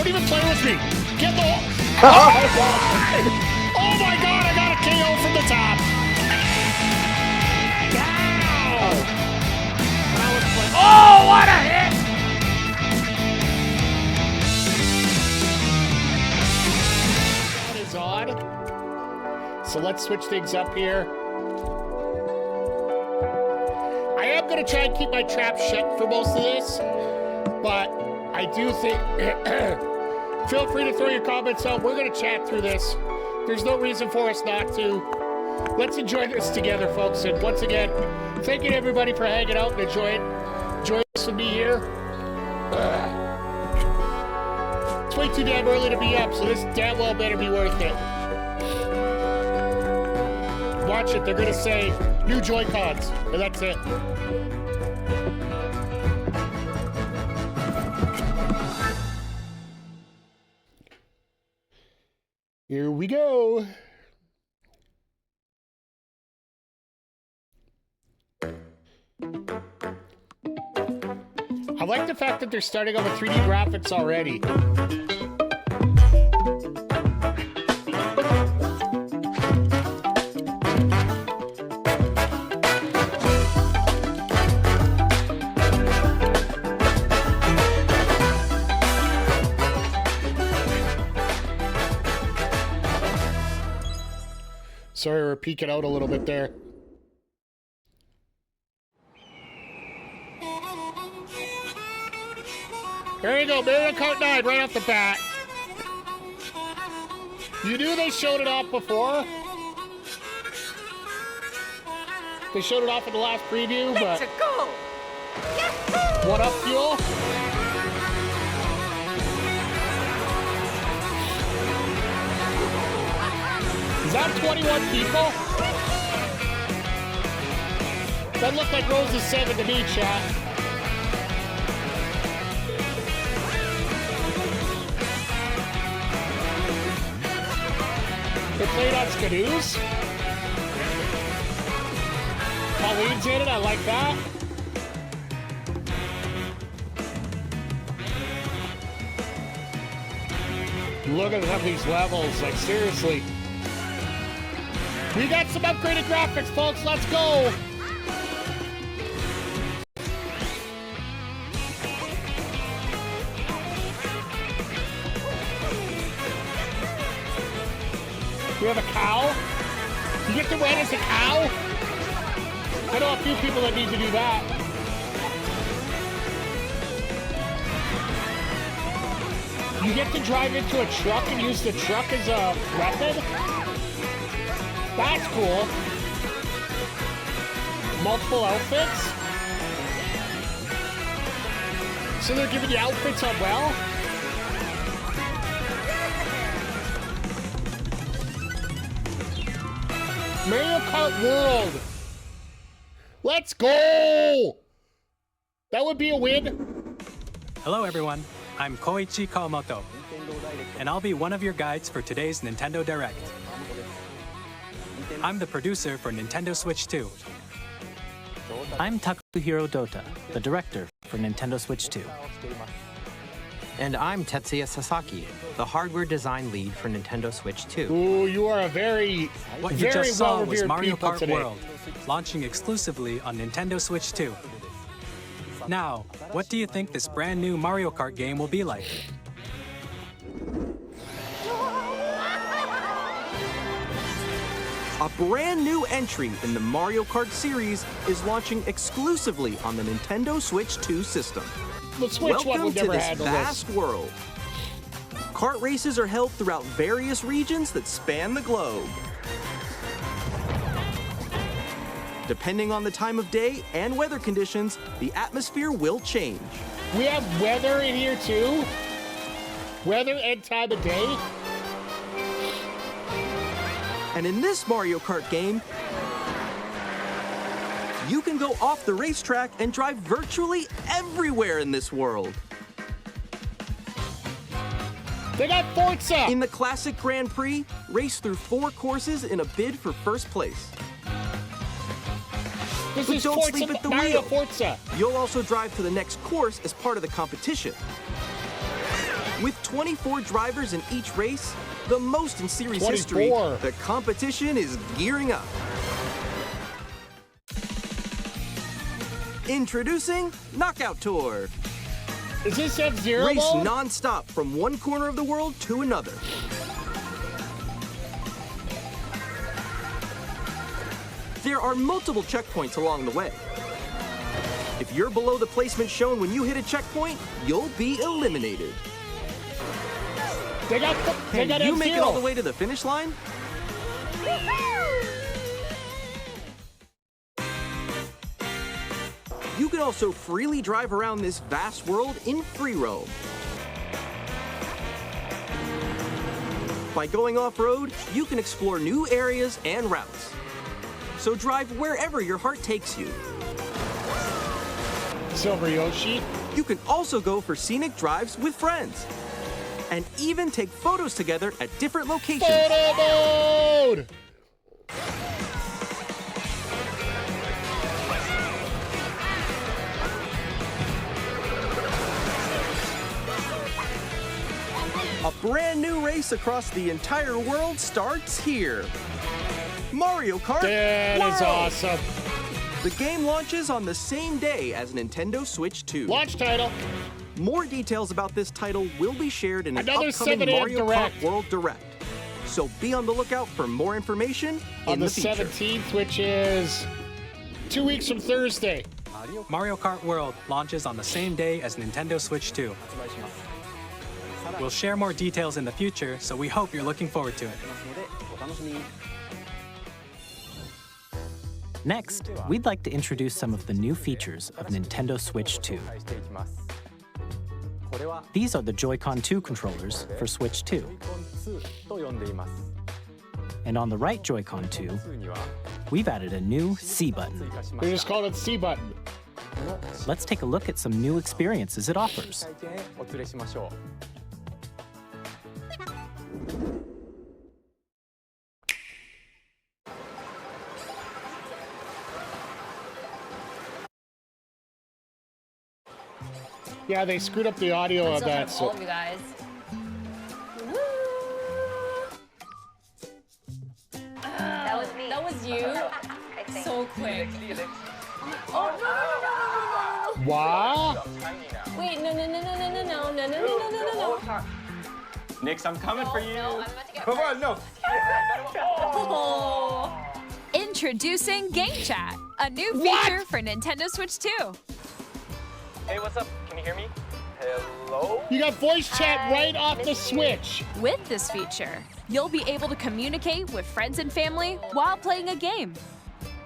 Don't even play with me. Get the... Oh my God, I got a KO from the top. Oh, what a hit! That is odd. So let's switch things up here. I am going to try and keep my trap shut for most of this, but I do think... Feel free to throw your comments out. We're going to chat through this. There's no reason for us not to. Let's enjoy this together, folks. And once again, thank you to everybody for hanging out and enjoying this with me here. It's way too damn early to be up, so this damn well better be worth it. Watch it. They're going to say new Joy-Cons, and that's it. Here we go. I like the fact that they're starting on with 3D graphics already. Sorry, we're peeking out a little bit there. There you go, Mario Kart 9 right off the bat. You knew they showed it off before. They showed it off in the last preview, but... Let's go! What up, Fuel? Is that 21 people? That looked like Rose's 7 to me, chat. They played on Skidoos. Pauline's in it, I like that. Look at some of these levels, like seriously. We got some upgraded graphics, folks. Let's go. We have a cow. You get to ride as a cow? I know a few people that need to do that. You get to drive into a truck and use the truck as a weapon? That's cool. Multiple outfits? So they're giving you outfits on well? Mario Kart World. Let's go! That would be a win. Hello everyone, I'm Koichi Kawamoto, and I'll be one of your guides for today's Nintendo Direct. I'm the producer for Nintendo Switch 2. I'm Takuhiro Dota, the director for Nintendo Switch 2. And I'm Tetsuya Sasaki, the hardware design lead for Nintendo Switch 2. Ooh, you are a very, What you very just saw was well-revered Mario people Kart today. World, launching exclusively on Nintendo Switch 2. Now, what do you think this brand new Mario Kart game will be like? A brand new entry in the Mario Kart series is launching exclusively on the Nintendo Switch 2 system. The Switch one Welcome would to never this handle vast this. world. Kart races are held throughout various regions that span the globe. Depending on the time of day and weather conditions, the atmosphere will change. We have weather in here too? Weather and time of day? And in this Mario Kart game, you can go off the racetrack and drive virtually everywhere in this world. They got Forza! In the classic Grand Prix, race through 4 courses in a bid for first place. This But is don't Forza, sleep at the Mario wheel. Forza. You'll also drive to the next course as part of the competition. With 24 drivers in each race, the most in series 24. history, the competition is gearing up. Introducing Knockout Tour. Is this F-Zero Race mode? non-stop from one corner of the world to another. There are multiple checkpoints along the way. If you're below the placement shown when you hit a checkpoint, you'll be eliminated. They got Can you make it all the F-Zero. way to the finish line? You can also freely drive around this vast world in free roam. By going off-road, you can explore new areas and routes. So drive wherever your heart takes you. Silver Yoshi. You can also go for scenic drives with friends. And even take photos together at different locations. Photo mode! A brand new race across the entire world starts here. Mario Kart That World. is awesome. The game launches on the same day as Nintendo Switch 2. Launch title. More details about this title will be shared in an Another upcoming 7 a.m. Mario Direct. Kart World Direct. So be on the lookout for more information On in the the future. 17th, which is 2 weeks from Thursday. Mario Kart World launches on the same day as Nintendo Switch 2. We'll share more details in the future, so we hope you're looking forward to it. Next, we'd like to introduce some of the new features of Nintendo Switch 2. These are the Joy-Con 2 controllers for Switch 2. And on the right Joy-Con 2, we've added a new C button. They just called it C button. Let's take a look at some new experiences it offers. Yeah, they screwed up the audio of that. All So of you guys. That was me. That was you. I think. So quick. Oh no! wow. Wait, no! Nix, I'm coming for you. No, I'm about to get Come on, no. Oh. Introducing Game Chat, a new What? feature for Nintendo Switch 2. Hey, what's up? Can you hear me? Hello? You got voice chat right off the missed you. Switch. With this feature, you'll be able to communicate with friends and family while playing a game.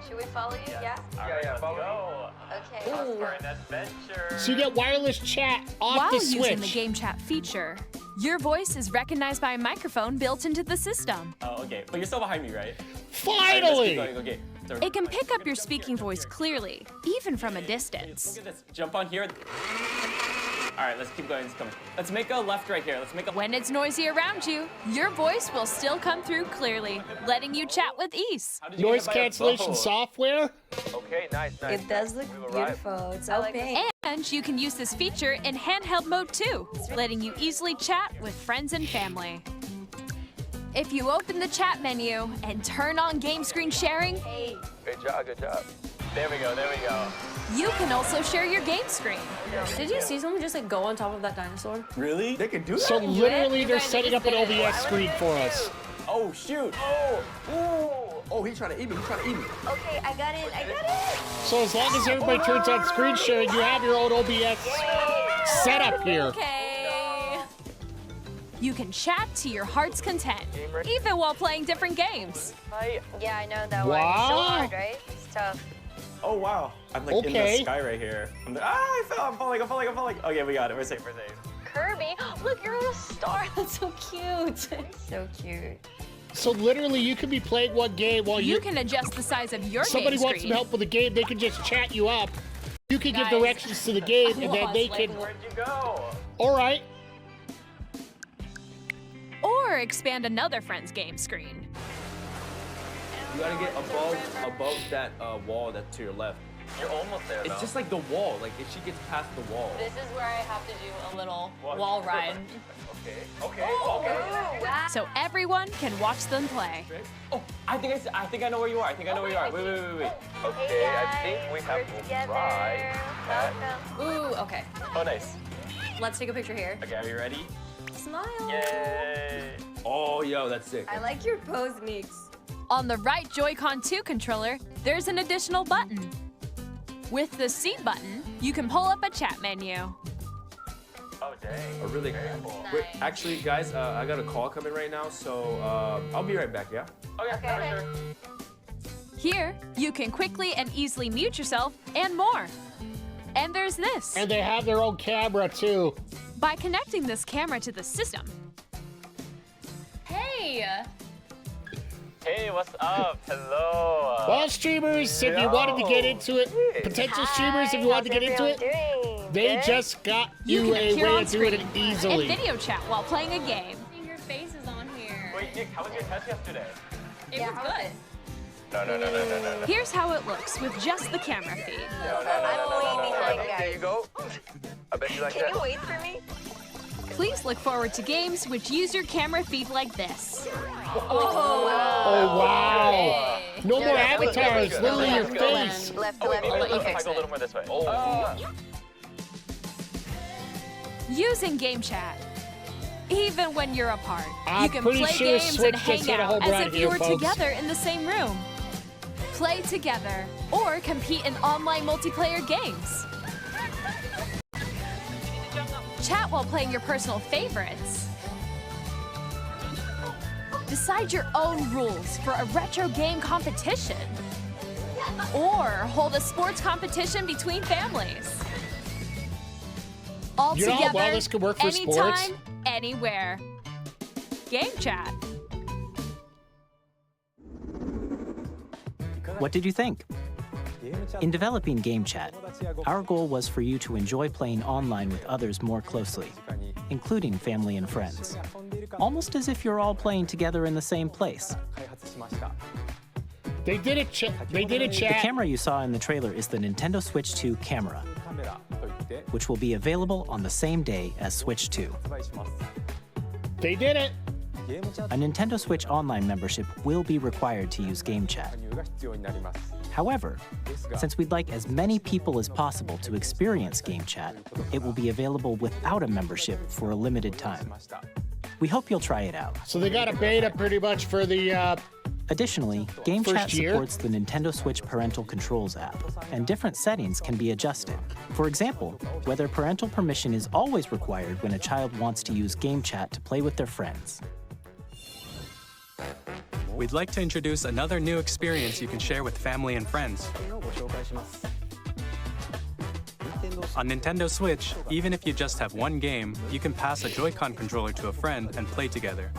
Should we follow you? Yeah? Yeah, follow me. Okay. For an adventure. So you get wireless chat off While the using Switch. the Game Chat feature, your voice is recognized by a microphone built into the system. Oh, okay. But you're still behind me, right? Finally. Let's keep going. Okay. So, It can pick up your speaking voice clearly, even from a distance. look at this. Jump on here. All right, let's keep going. Let's make a left right here. Let's make a. When it's noisy around you, your voice will still come through clearly, letting you chat with ease. How did you get Noise hit by a cancellation bow? software. Okay, nice. It does look beautiful. It's so pink. And you can use this feature in handheld mode too, letting you easily chat with friends and family. If you open the chat menu and turn on game screen sharing, Good job, good job. There we go, there we go. you can also share your game screen. Did you see someone just like go on top of that dinosaur? Really? They can do that? So literally, they're setting up an OBS screen for us. Oh, shoot. Oh, he's trying to eat me. He's trying to eat me. Okay, I got it. I got it. So as long as everybody turns on screen sharing, you have your own OBS setup here. Okay. You can chat to your heart's content, even while playing different games. Yeah, I know that one. It's so Wow. hard, right? It's tough. Oh, wow. I'm like in Okay. the sky right here. I fell. I'm falling. Okay, we got it. We're safe. Kirby, look, you're a star. That's so cute. So cute. So literally, you could be playing one game while You can adjust the size of your somebody game wants screen. some help with the game. They can just chat you up. You can give Guys, directions to the game, and then lost, they like, can. Where'd you go? All right. Or expand another friend's game screen. You gotta get above that wall that's to your left. You're almost there, It's just like the wall. Like if she gets past the wall. This is where I have to do a little wall ride. Okay. Wow. So everyone can watch them play. Oh, I think I know where you are. Wait. Hey guys, I think we have we're to together. try. Welcome. Ooh, okay. Oh, nice. Let's take a picture here. Okay, are you ready? Smile. Yay! Oh, yo, that's sick. I like your pose, Meeks. On the right Joy-Con 2 controller, there's an additional button. With the C button, you can pull up a chat menu. Oh, dang. Oh, really? Wait, actually, guys, I got a call coming right now, so I'll be right back, yeah? Okay, sure. Here, you can quickly and easily mute yourself and more. And there's this. And they have their own camera too. By connecting this camera to the system, Hey! Hey, what's up? Hello. Well, streamers, if you wanted to get into it, potential streamers, if you wanted to get into it, they just got you you can a appear way on of doing it screen easily. and video chat while playing a game. Your face is on here. Wait, Nick, how was your test yesterday? It was good. No. Here's how it looks with just the camera feed. I'm way behind, guys. There you go. I bet you like Can that. you wait for me? Please look forward to games which use your camera feed like this. Oh, wow. No more avatars, good. literally your Let's go. face. Left, Oh, wait, left. maybe Okay. if I go a little more this way. Using Game Chat. Even when you're apart, I'm you can pretty play sure games Switch and just hang hit a out home as run if here, you were folks. together in the same room. Play together or compete in online multiplayer games. Chat while playing your personal favorites. Decide your own rules for a retro game competition. Or hold a sports competition between families. All You know how together, well this could work for anytime, sports? anywhere. Game Chat. What did you think? In developing Game Chat, our goal was for you to enjoy playing online with others more closely, including family and friends, almost as if you're all playing together in the same place. They did it. The Chat. camera you saw in the trailer is the Nintendo Switch 2 camera, which will be available on the same day as Switch 2. They did it. A Nintendo Switch Online membership will be required to use Game Chat. However, since we'd like as many people as possible to experience Game Chat, it will be available without a membership for a limited time. We hope you'll try it out. So they got a beta pretty much for the. Additionally, Game First Chat year? supports the Nintendo Switch Parental Controls app, and different settings can be adjusted. For example, whether parental permission is always required when a child wants to use Game Chat to play with their friends. We'd like to introduce another new experience you can share with family and friends. On Nintendo Switch, even if you just have one game, you can pass a Joy-Con controller to a friend and play together.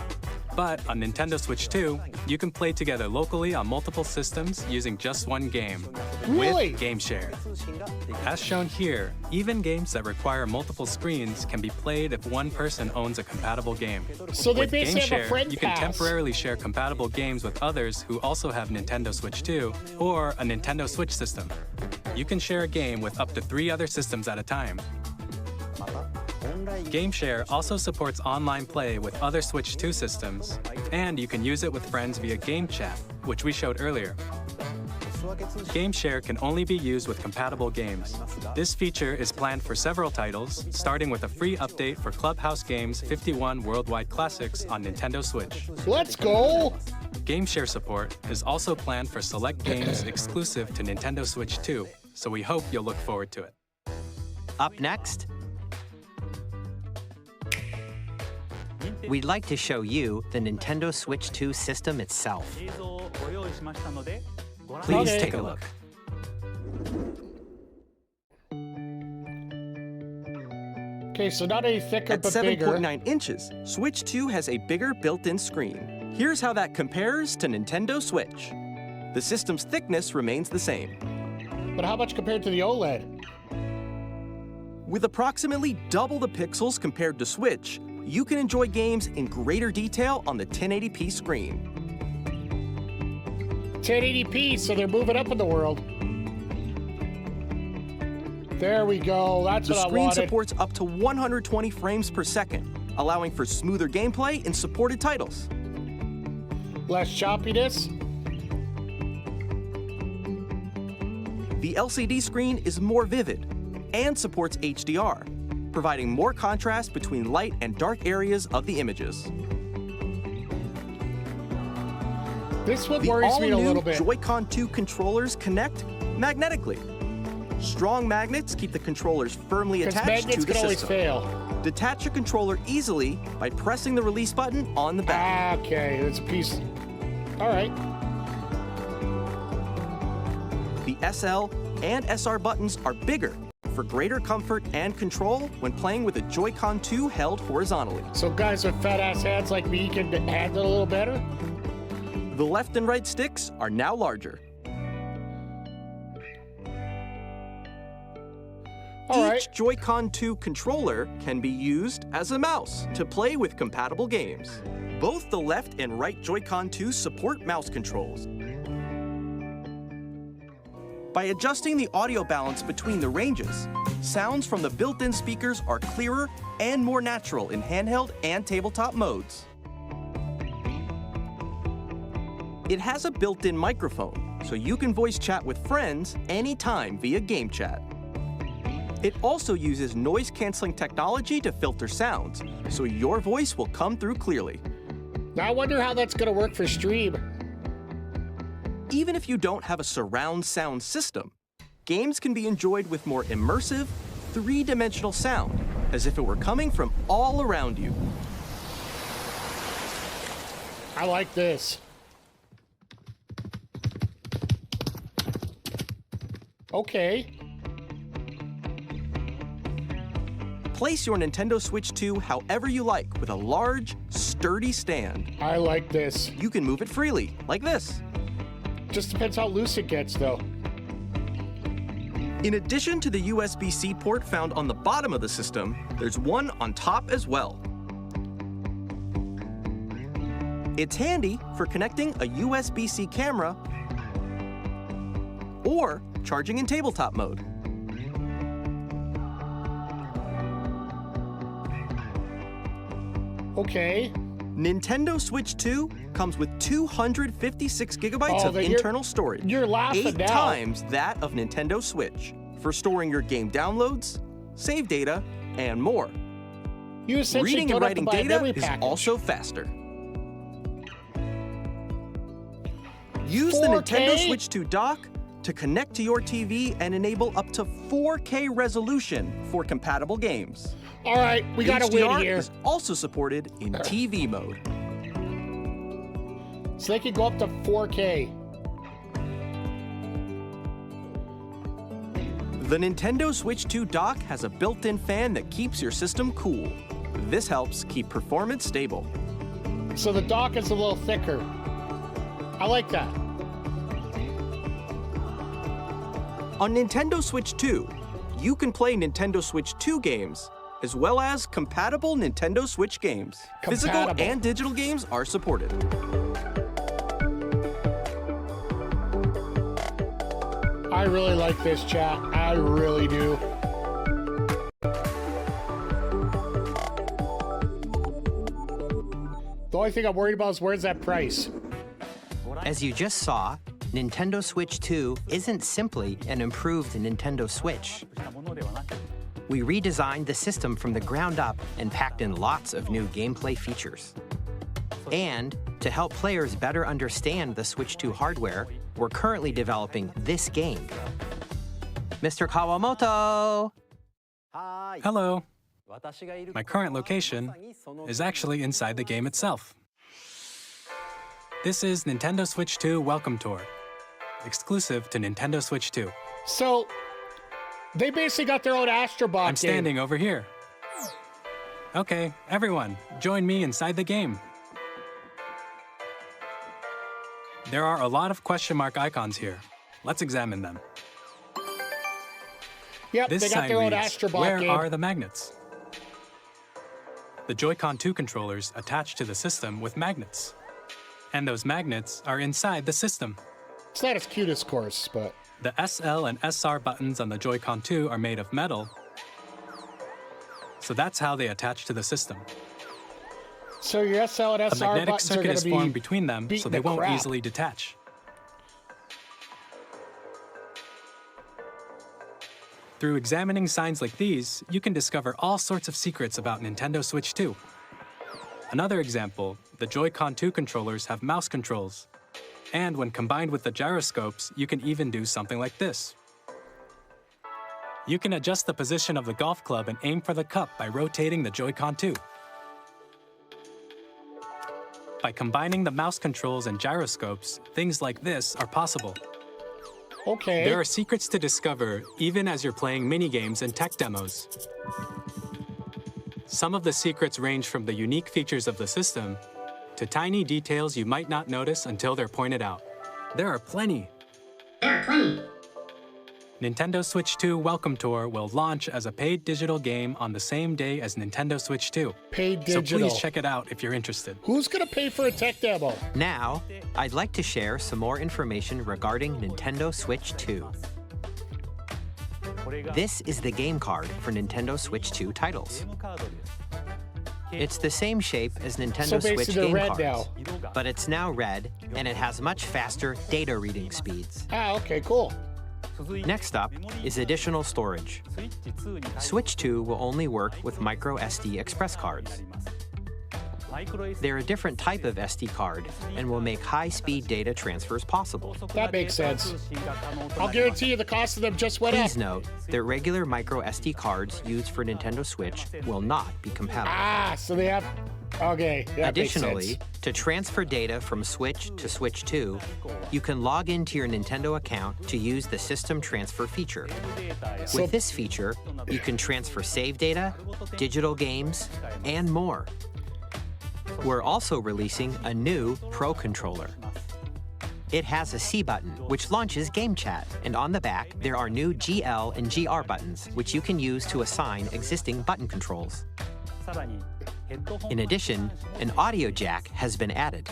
But on Nintendo Switch 2, you can play together locally on multiple systems using just one game, Really? with Game Share. As shown here, even games that require multiple screens can be played if one person owns a compatible game. So they With Game basically have a Share, friend you can pass. temporarily share compatible games with others who also have Nintendo Switch 2 or a Nintendo Switch system. You can share a game with up to 3 other systems at a time. Game Share also supports online play with other Switch 2 systems, and you can use it with friends via Game Chat, which we showed earlier. Game Share can only be used with compatible games. This feature is planned for several titles, starting with a free update for Clubhouse Games 51 Worldwide Classics on Nintendo Switch. Let's go. Game Share support is also planned for select games exclusive to Nintendo Switch 2, so we hope you'll look forward to it. Up next, we'd like to show you the Nintendo Switch 2 system itself. Please Okay. take a look. Okay, so not any thicker At but bigger. 7.9 inches, Switch 2 has a bigger built-in screen. Here's how that compares to Nintendo Switch. The system's thickness remains the same. But how much compared to the OLED? With approximately double the pixels compared to Switch, you can enjoy games in greater detail on the 1080p screen. 1080p, so they're moving up in the world. There we go. That's The what I screen wanted. supports up to 120 frames per second, allowing for smoother gameplay in supported titles. Less choppiness. The LCD screen is more vivid and supports HDR, providing more contrast between light and dark areas of the images. This one The worries me a little all-new bit. Joy-Con 2 controllers connect magnetically. Strong magnets keep the controllers firmly Because attached magnets to the can always system. fail. Detach your controller easily by pressing the release button on the back. Okay, it's a piece. All right. The SL and SR buttons are bigger for greater comfort and control when playing with a Joy-Con 2 held horizontally. So guys with fat ass hands like me can handle it a little better. The left and right sticks are now larger. All right. Each Joy-Con 2 controller can be used as a mouse to play with compatible games. Both the left and right Joy-Con 2 support mouse controls. By adjusting the audio balance between the ranges, sounds from the built-in speakers are clearer and more natural in handheld and tabletop modes. It has a built-in microphone, so you can voice chat with friends anytime via game chat. It also uses noise-canceling technology to filter sounds, so your voice will come through clearly. Now I wonder how that's going to work for stream. Even if you don't have a surround sound system, games can be enjoyed with more immersive, three-dimensional sound, as if it were coming from all around you. I like this. Okay. Place your Nintendo Switch 2 however you like with a large, sturdy stand. I like this. You can move it freely, like this. Just depends how loose it gets, though. In addition to the USB-C port found on the bottom of the system, there's one on top as well. It's handy for connecting a USB-C camera or charging in tabletop mode. Okay. Nintendo Switch 2 comes with 256 gigabytes Oh, of but you're- internal storage. you're laughing 8 now. times that of Nintendo Switch for storing your game downloads, save data, and more. You essentially Reading and don't have to writing buy a data memory is package. also faster. Use the 4K? Nintendo Switch 2 dock to connect to your TV and enable up to 4K resolution for compatible games. All right, we got to win HDR here. is also supported in TV mode. So they can go up to 4K. The Nintendo Switch 2 dock has a built-in fan that keeps your system cool. This helps keep performance stable. So the dock is a little thicker. I like that. On Nintendo Switch 2, you can play Nintendo Switch 2 games, as well as compatible Nintendo Switch games. Physical Compatible. and digital games are supported. I really like this, chat. I really do. The only thing I'm worried about is where's that price? As you just saw, Nintendo Switch 2 isn't simply an improved Nintendo Switch. We redesigned the system from the ground up and packed in lots of new gameplay features. And to help players better understand the Switch 2 hardware, we're currently developing this game. Mr. Kawamoto! Hello. My current location is actually inside the game itself. This is Nintendo Switch 2 Welcome Tour, exclusive to Nintendo Switch 2. So, they basically got their own Astro Bot I'm game. standing over here. Okay, everyone, join me inside the game. There are a lot of question mark icons here. Let's examine them. Yep, This they got sign their own reads, Astro Bot where game. are the magnets? The Joy-Con 2 controllers attach to the system with magnets. And those magnets are inside the system. It's not as cute as course, but The SL and SR buttons on the Joy-Con 2 are made of metal, so that's how they attach to the system. So your SL and A SR magnetic buttons are circuit going is to formed be between them, so beating they the won't crap. easily detach. Through examining signs like these, you can discover all sorts of secrets about Nintendo Switch 2. Another example, the Joy-Con 2 controllers have mouse controls. And when combined with the gyroscopes, you can even do something like this. You can adjust the position of the golf club and aim for the cup by rotating the Joy-Con 2. By combining the mouse controls and gyroscopes, things like this are possible. Okay. There are secrets to discover even as you're playing minigames and tech demos. Some of the secrets range from the unique features of the system to tiny details you might not notice until they're pointed out. There are plenty. Nintendo Switch 2 Welcome Tour will launch as a paid digital game on the same day as Nintendo Switch 2. Paid So digital. please check it out if you're interested. Who's going to pay for a tech demo? Now, I'd like to share some more information regarding Nintendo Switch 2. This is the game card for Nintendo Switch 2 titles. It's the same shape as Nintendo So Switch basically game they're red cards, now. but it's now red and it has much faster data reading speeds. Ah, okay, cool. Next up is additional storage. Switch 2 will only work with micro SD express cards. They're a different type of SD card and will make high-speed data transfers possible. That makes sense. I'll guarantee you the cost of them just went up. Please note that regular micro SD cards used for Nintendo Switch will not be compatible. Ah, so they have... Okay, that makes Additionally, sense. to transfer data from Switch to Switch 2, you can log into your Nintendo account to use the System Transfer feature. So- With this feature, you can transfer save data, digital games, and more. We're also releasing a new Pro Controller. It has a C button, which launches Game Chat, and on the back, there are new GL and GR buttons, which you can use to assign existing button controls. In addition, an audio jack has been added.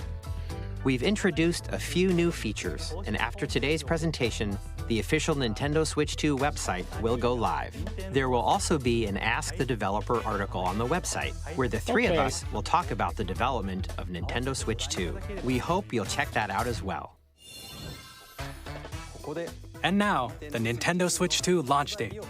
We've introduced a few new features, and after today's presentation, the official Nintendo Switch 2 website will go live. There will also be an Ask the Developer article on the website, where the three of Okay. us will talk about the development of Nintendo Switch 2. We hope you'll check that out as well. And now, the Nintendo Switch 2 launch date.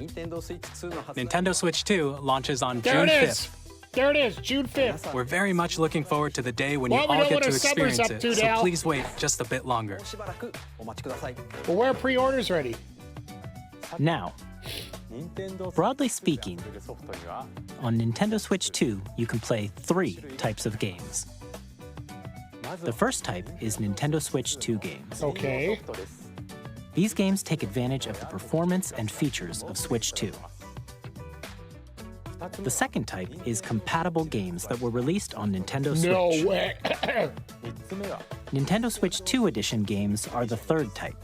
Nintendo Switch 2 launches on There June it 5th. is. There it is, June 5th. We're very much looking forward to the day when Well, you we all know get what to our summer's experience up it, to so now. please wait just a bit longer. Well, where are pre-orders ready? Now, broadly speaking, on Nintendo Switch 2, you can play 3 types of games. The first type is Nintendo Switch 2 games. Okay. These games take advantage of the performance and features of Switch 2. The second type is compatible games that were released on Nintendo Switch. No way. Nintendo Switch 2 Edition games are the third type.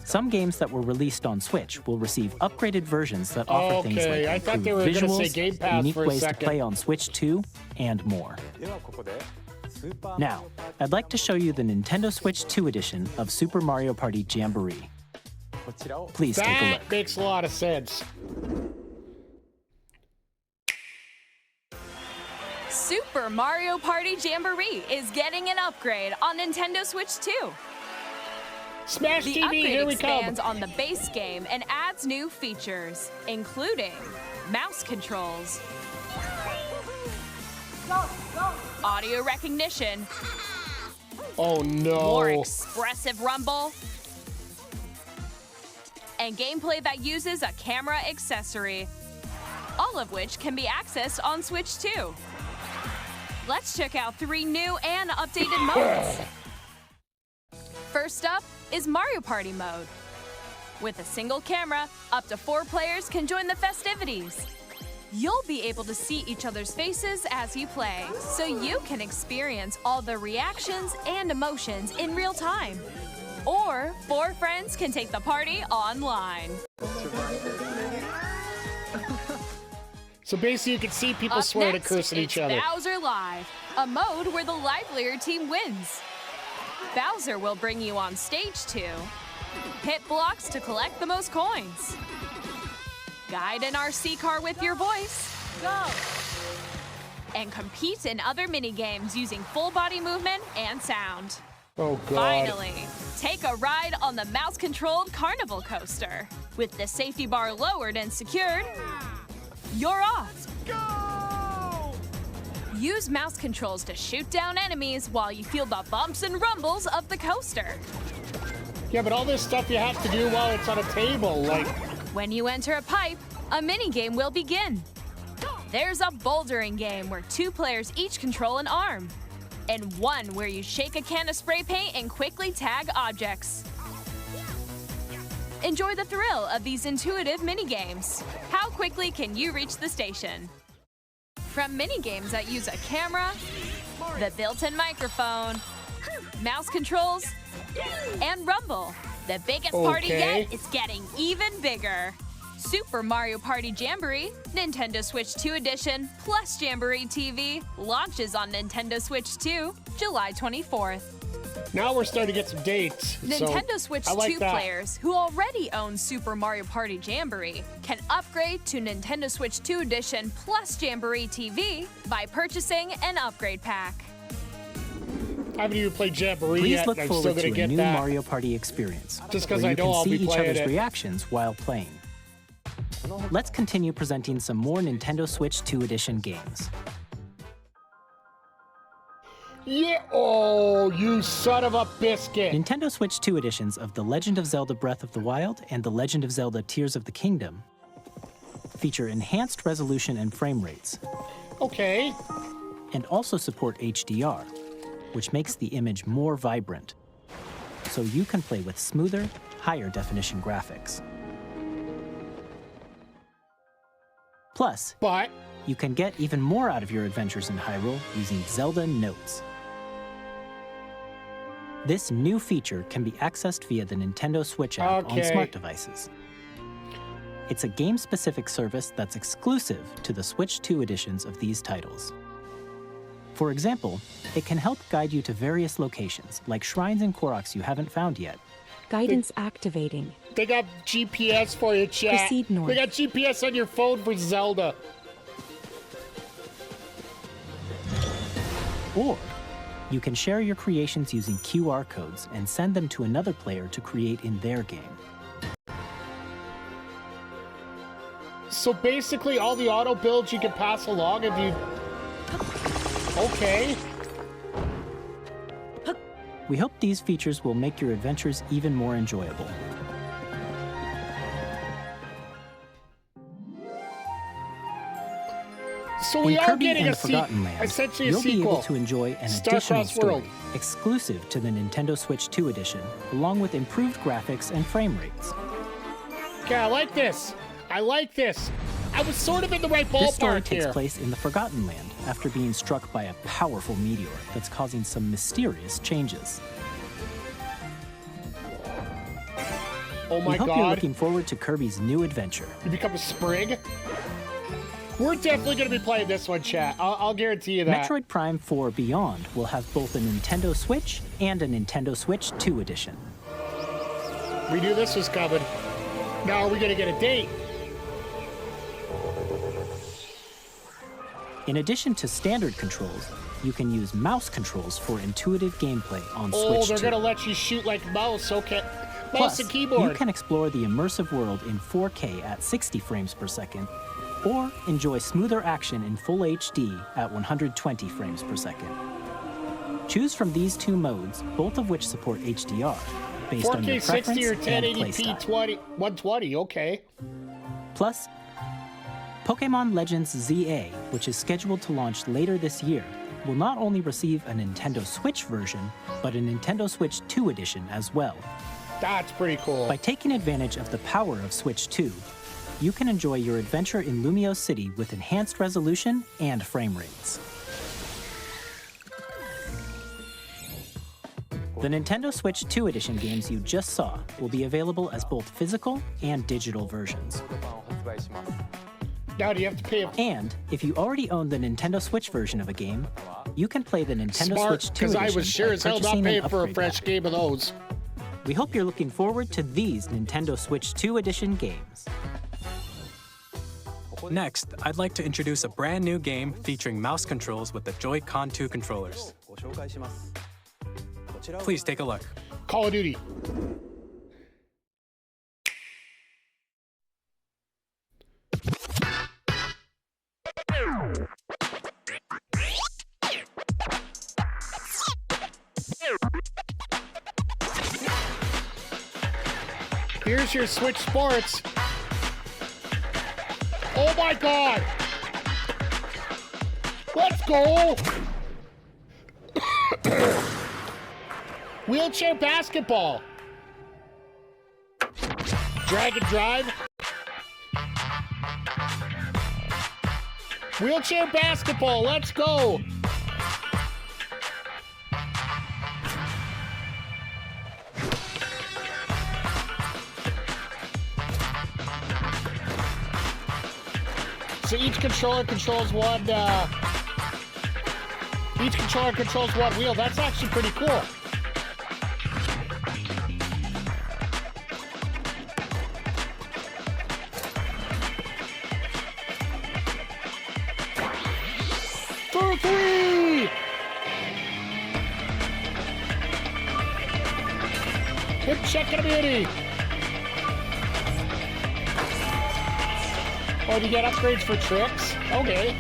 Some games that were released on Switch will receive upgraded versions that offer things Okay, I like thought they improved were gonna say visuals, Game Pass unique for a ways to second. play on Switch 2, and more. Now, I'd like to show you the Nintendo Switch 2 edition of Super Mario Party Jamboree. Please take a That look. makes a lot of sense. Super Mario Party Jamboree is getting an upgrade on Nintendo Switch 2. Smash The TV, upgrade here we come. expands on the base game and adds new features, including mouse controls, audio recognition, Oh no. more expressive rumble, and gameplay that uses a camera accessory, all of which can be accessed on Switch 2. Let's check out 3 new and updated modes. First up is Mario Party mode. With a single camera, up to 4 players can join the festivities. You'll be able to see each other's faces as you play, so you can experience all the reactions and emotions in real time. Or 4 friends can take the party online. So basically, you can see people Up swear next, to curse at it's each other. Bowser Live, a mode where the livelier team wins. Bowser will bring you on stage to hit blocks to collect the most coins, guide an RC car with your voice, go, and compete in other mini-games using full body movement and sound. Oh, God. Finally, take a ride on the mouse-controlled Carnival Coaster. With the safety bar lowered and secured, you're off. Go! Use mouse controls to shoot down enemies while you feel the bumps and rumbles of the coaster. Yeah, but all this stuff you have to do while it's on a table, like... When you enter a pipe, a mini-game will begin. There's a bouldering game where 2 players each control an arm, and one where you shake a can of spray paint and quickly tag objects. Enjoy the thrill of these intuitive mini-games. How quickly can you reach the station? From mini-games that use a camera, the built-in microphone, mouse controls, and rumble, the biggest party yet is getting even bigger. Super Mario Party Jamboree, Nintendo Switch 2 Edition, plus Jamboree TV launches on Nintendo Switch 2, July 24th. Now we're starting to get some dates. Nintendo Switch 2 like that. players who already own Super Mario Party Jamboree can upgrade to Nintendo Switch 2 Edition plus Jamboree TV by purchasing an upgrade pack. I haven't even played Jamboree Please yet, look and I'm still forward going to to a get new that. Mario Party experience, Just 'cause where I you know can I'll see be each playing other's it. reactions while playing. Let's continue presenting some more Nintendo Switch 2 Edition games. Yeah, oh, you son of a biscuit. Nintendo Switch 2 editions of The Legend of Zelda Breath of the Wild and The Legend of Zelda Tears of the Kingdom feature enhanced resolution and frame rates, Okay. and also support HDR, which makes the image more vibrant, so you can play with smoother, higher definition graphics. Plus, But you can get even more out of your adventures in Hyrule using Zelda Notes. This new feature can be accessed via the Nintendo Switch app on Okay. smart devices. It's a game-specific service that's exclusive to the Switch 2 editions of these titles. For example, it can help guide you to various locations, like shrines and Koroks you haven't found yet. Guidance activating. they got GPS for you, chat. Proceed north. They got GPS on your phone for Zelda. Or you can share your creations using QR codes and send them to another player to create in their game. So basically, all the auto builds you can pass along if you... Okay. We hope these features will make your adventures even more enjoyable. So we In are Kirby getting and a the Forgotten Land, essentially a you'll be sequel. able to enjoy an Star-Crossed additional story World. exclusive to the Nintendo Switch 2 edition, along with improved graphics and frame rates. Okay, I like this. I like this. I was sort of in the right This story ballpark takes here. place in the Forgotten Land after being struck by a powerful meteor that's causing some mysterious changes. Oh my We hope you're God. looking forward to Kirby's new adventure. You become a sprig? We're definitely going to be playing this one, chat. I'll guarantee you that. Metroid Prime 4 Beyond will have both a Nintendo Switch and a Nintendo Switch 2 edition. We knew this was coming. Now are we going to get a date? In addition to standard controls, you can use mouse controls for intuitive gameplay on Oh, Switch they're 2. going to let you shoot like mouse. Okay. Mouse Plus, and keyboard. you can explore the immersive world in 4K at 60 frames per second, or enjoy smoother action in full HD at 120 frames per second. Choose from these two modes, both of which support HDR, based on your 4K preference 60 or and 1080p playstyle. 120. Okay. Plus, Pokémon Legends ZA, which is scheduled to launch later this year, will not only receive a Nintendo Switch version, but a Nintendo Switch 2 edition as well. That's pretty cool. By taking advantage of the power of Switch 2, you can enjoy your adventure in Lumio City with enhanced resolution and frame rates. The Nintendo Switch 2 edition games you just saw will be available as both physical and digital versions. Now, do you have to pay? And if you already own the Nintendo Switch version of a game, you can play the Nintendo Smart, Switch 2 because edition I was sure by as hell not purchasing an paying for a upgrade fresh pack. game of those. We hope you're looking forward to these Nintendo Switch 2 edition games. Next, I'd like to introduce a brand new game featuring mouse controls with the Joy-Con 2 controllers. Please take a look. Call of Duty. Here's your Switch Sports. Oh my God! Let's go! Wheelchair basketball. Drag and drive. Wheelchair basketball, let's go! So each controller controls one, wheel. That's actually pretty cool. For three! Hip check and a beauty. Oh, do you get upgrades for tricks? Okay.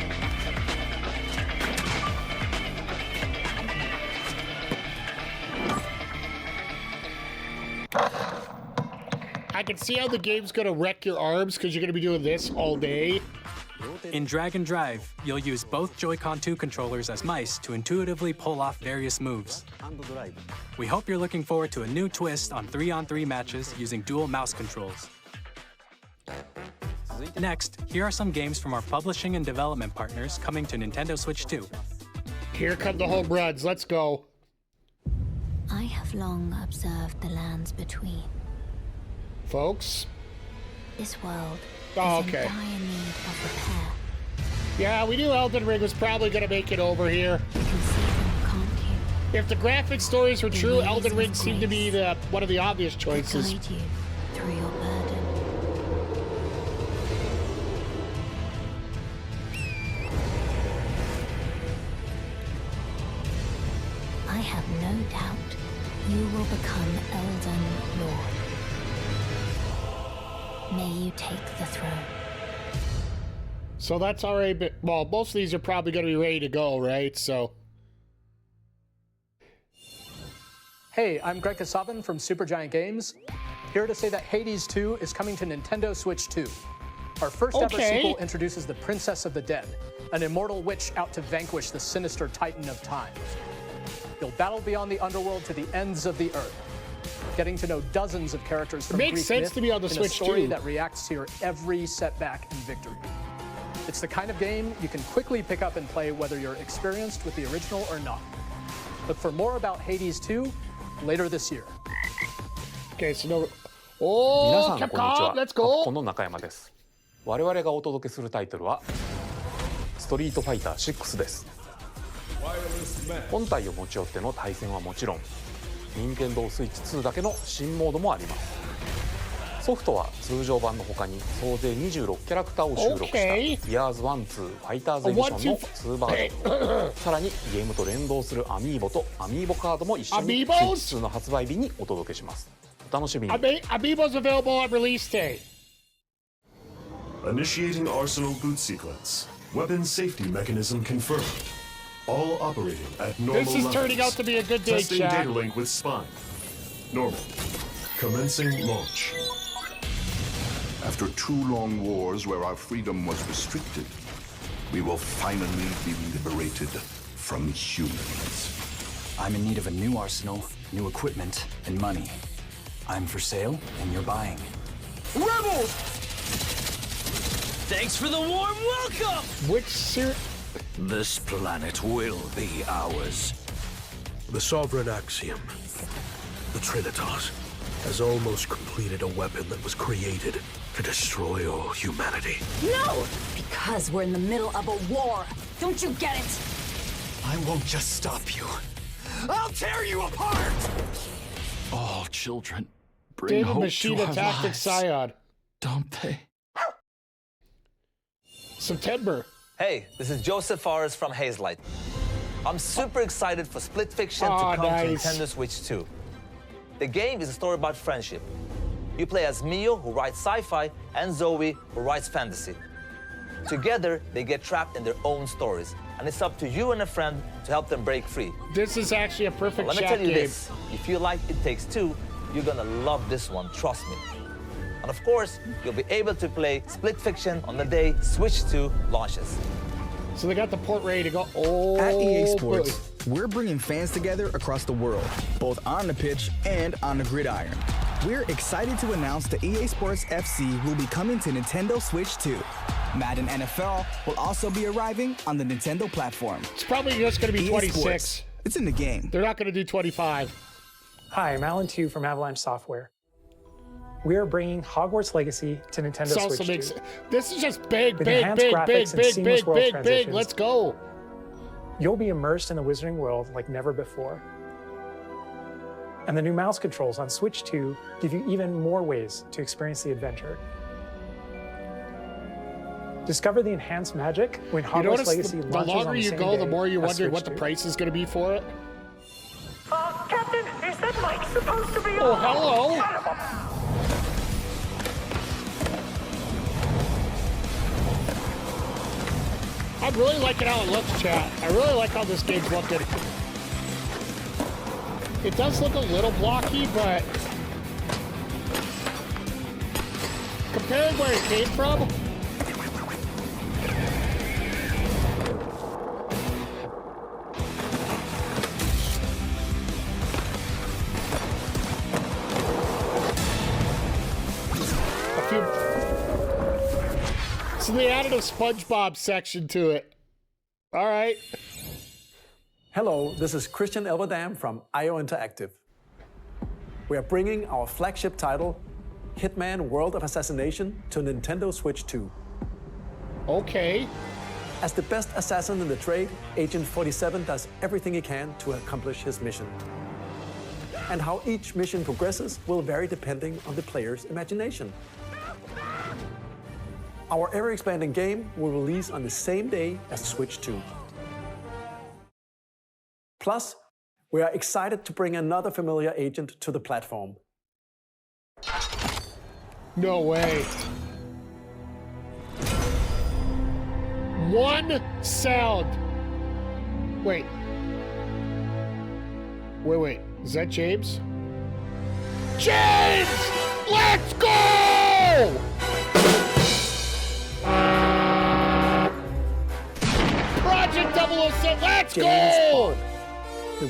I can see how the game's gonna wreck your arms because you're gonna be doing this all day. In Drag and Drive, you'll use both Joy-Con 2 controllers as mice to intuitively pull off various moves. We hope you're looking forward to a new twist on 3-on-3 matches using dual mouse controls. Next, here are some games from our publishing and development partners coming to Nintendo Switch 2. Here come the home runs. Let's go. I have long observed the lands between. Folks. This world Oh, is okay. in dire need of repair. Yeah, we knew Elden Ring was probably going to make it over here. You can see them, can't you? If the graphic stories were The true, ways Elden of Ring seemed to be grace one of the obvious To choices. guide you through your burden. I have no doubt you will become Elden Lord. May you take the throne. So that's already been, well, most of these are probably going to be ready to go, right? So, Hey, I'm Greg Kasabin from Supergiant Games, here to say that Hades 2 is coming to Nintendo Switch 2. Our first ever Okay. sequel introduces the Princess of the Dead, an immortal witch out to vanquish the sinister Titan of Time. You'll battle beyond the underworld to the ends of the earth, getting to know dozens of characters from makes Greek sense myth to be on the in Switch a story too. that reacts to your every setback and victory. It's the kind of game you can quickly pick up and play whether you're experienced with the original or not. Look for more about Hades 2 later this year. okay, so no. 皆 Oh, さんこんにち Capcom, は。 let's カプコ go. ンの中山です。我々がお届けするタイトルはストリートファイター6です。本体を持ち寄っての対戦はもちろん、任天堂スイッチ2だけの新モードもあります。ソフトは通常版の他に総勢26キャラクターを収録した Okay. Years 1-2ファイターズエディションの2バージョン、さらにゲームと連動するアミーボとアミーボカードも一緒にスイ Amiibos? ッチ2の発売日にお届けします。お楽しみに。 Amiibo's available on release day. Initiating Arsenal boot sequence. Weapon safety mechanism confirmed. All operating at normal This is levels. turning out to be a good day, Testing chat. data link with Spine. Normal. Commencing launch. After 2 long wars where our freedom was restricted, we will finally be liberated from humans. I'm in need of a new arsenal, new equipment, and money. I'm for sale, and you're buying. Rebels! Thanks for the warm welcome! Which This planet will be ours. The Sovereign Axiom. The Trinitas. has almost completed a weapon that was created to destroy all humanity. No! Because we're in the middle of a war. Don't you get it? I won't just stop you. I'll tear you apart! All children bring David hope Machida to our Tactic lives, Scion. don't they? September. Hey, this is Joseph Forrest from Hazelight. I'm super excited for Split Fiction to come nice. to Nintendo Switch 2. The game is a story about friendship. You play as Mio, who writes sci-fi, and Zoe, who writes fantasy. Together, they get trapped in their own stories, and it's up to you and a friend to help them break free. This is actually a perfect Let me chat tell you game. this, if you like It Takes Two, you're gonna love this one, trust me. And of course, you'll be able to play Split Fiction on the day Switch 2 launches. So they got the port ready to go. Oh, At EA Sports, we're bringing fans together across the world, both on the pitch and on the gridiron. We're excited to announce that EA Sports FC will be coming to Nintendo Switch 2. Madden NFL will also be arriving on the Nintendo platform. It's probably just going to be 26. Sports, it's in the game. They're not going to do 25. Hi, I'm Alan Tu from Avalanche Software. We are bringing Hogwarts Legacy to Nintendo This also Switch makes 2. this is just big, With big, enhanced big, graphics big, and big, seamless big, world big, big. transitions. Let's go. You'll be immersed in the Wizarding World like never before. And the new mouse controls on Switch 2 give you even more ways to experience the adventure. Discover the enhanced magic when You Hogwarts notice Legacy the launches longer on the you same go, the day more you as wonder Switch what the 2. price is going to be for it. Captain, is that mic supposed to be Oh, on? hello. I'm really liking how it looks, chat. I really like how this game's looking. It does look a little blocky, but compared where it came from, so they added a SpongeBob section to it. All right. Hello, this is Christian Elverdam from IO Interactive. We are bringing our flagship title, Hitman World of Assassination, to Nintendo Switch 2. Okay. As the best assassin in the trade, Agent 47 does everything he can to accomplish his mission. And how each mission progresses will vary depending on the player's imagination. Our ever-expanding game will release on the same day as Switch 2. Plus, we are excited to bring another familiar agent to the platform. No way. One sound. Wait. Wait. Is that James? James! Let's go! Project 007, let's go! James Bond.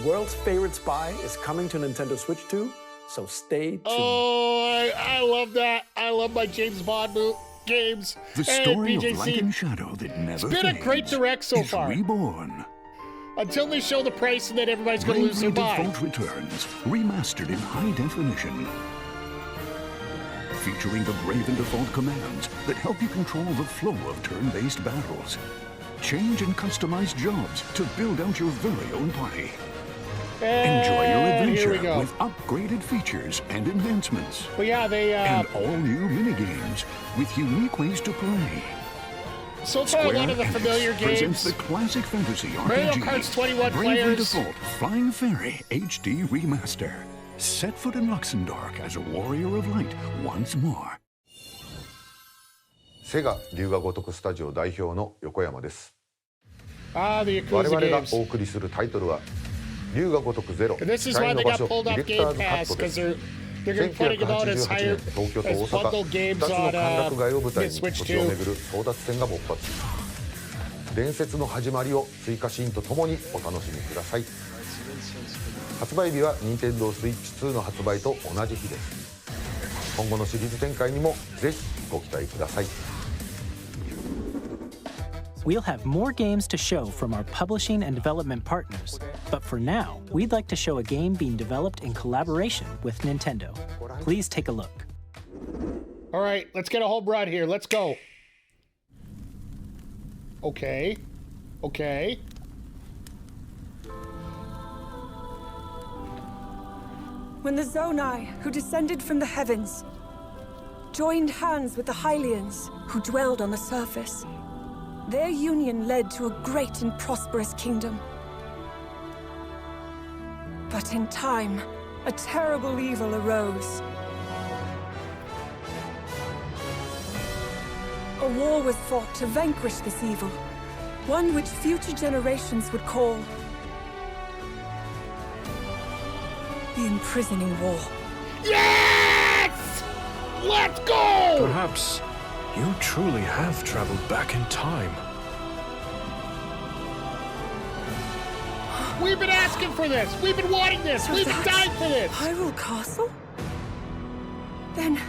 The world's favorite spy is coming to Nintendo Switch 2, so stay tuned. Oh, I love that. I love my James Bond games. The story of light and shadow that never It's been a great direct so far. Reborn. Until they show the price and then everybody's going to lose their Bravely mind. Default returns, remastered in high definition. Featuring the Brave and Default commands that help you control the flow of turn-based battles. Change and customize jobs to build out your very own party. Enjoy your And here we adventure go. with upgraded features and enhancements. But yeah, they And all new minigames with unique ways to play. so far a lot of the Enix familiar presents games. the classic fantasy RPG. Mario Kart's 21 Bravely players. Default Flying Fairy HD Remaster. Set foot in Luxembourg as a warrior of light once more. セガ龍が如くスタジオ代表の横山です。 the 我 Yakuza 々が games. お送りするタイトルは龍が如くゼロ And this 期 is why 待の they 場 got 所 pulled ディ off レクター Game ズカッ Pass トで because す。 they're going to putting them out as 1988 higher 年東京と as 大阪 bundle 2 games つの on 歓楽街を舞台 the に Switch 土地を 2. 巡る争奪戦が勃発。伝説の始まりを追加シーンとともにお楽しみください。発売日は Nintendo Switch 2の発売と同じ日です。今後のシリーズ展開にもぜひご期待ください。 We'll have more games to show from our publishing and development partners, but for now, we'd like to show a game being developed in collaboration with Nintendo. Please take a look. All right, let's get a home run here. Let's go. Okay. Okay. When the Zonai, who descended from the heavens, joined hands with the Hylians, who dwelled on the surface, their union led to a great and prosperous kingdom. But in time, a terrible evil arose. A war was fought to vanquish this evil, one which future generations would call the Imprisoning War. Yes! Let's go! Perhaps you truly have traveled back in time. We've been asking for this. We've been wanting this. So We've been dying for this. Hyrule Castle? Then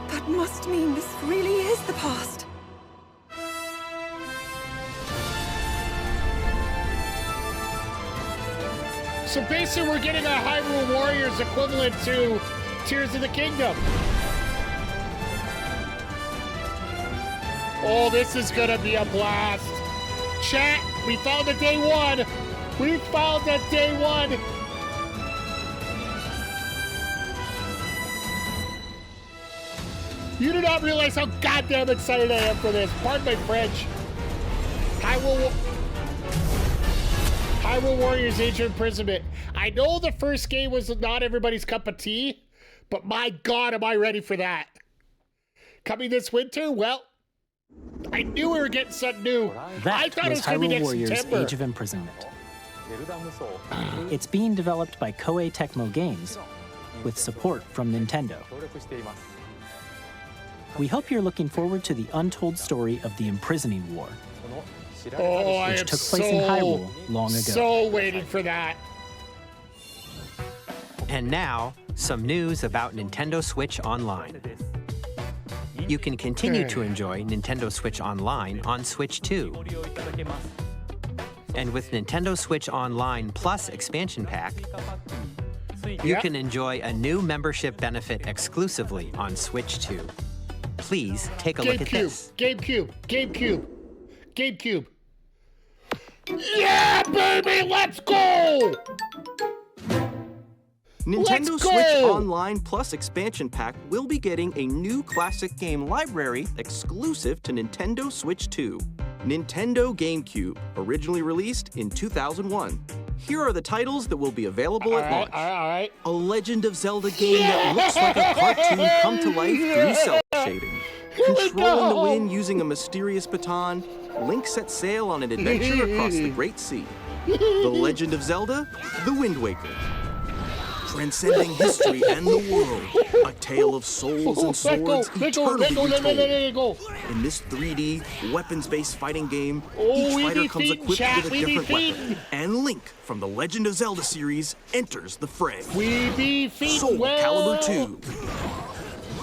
that must mean this really is the past. So basically, we're getting a Hyrule Warriors equivalent to Tears of the Kingdom. Oh, this is gonna be a blast. Chat, we found the day one. We found the day one. You do not realize how goddamn excited I am for this. Pardon my French. Hyrule Warriors Age of Imprisonment. I know the first game was not everybody's cup of tea, but my God, am I ready for that. Coming this winter? Well, I knew we were getting something new. I thought it was going to be Hyrule next Warriors September. Age of Imprisonment. It's being developed by Koei Tecmo Games with support from Nintendo. We hope you're looking forward to the untold story of the Imprisoning War, Oh, I which am took place in Hyrule long ago. so waiting for that. And now, some news about Nintendo Switch Online. You can continue to enjoy Nintendo Switch Online on Switch 2. And with Nintendo Switch Online Plus Expansion Pack, you can enjoy a new membership benefit exclusively on Switch 2. Please take a look at this. GameCube. Yeah, baby, let's go! Nintendo Let's Switch go! Online Plus Expansion Pack will be getting a new classic game library exclusive to Nintendo Switch 2. Nintendo GameCube, originally released in 2001. Here are the titles that will be available at launch. All right. A Legend of Zelda game that looks like a cartoon come to life through cell shading. Controlling the wind using a mysterious baton, Link sets sail on an adventure across the Great Sea. The Legend of Zelda, The Wind Waker. Transcending history and the world, a tale of souls and swords eternally retold. In this 3D, weapons-based fighting game, each fighter comes equipped with a different weapon. And Link from the Legend of Zelda series enters the fray. Soul Calibur 2.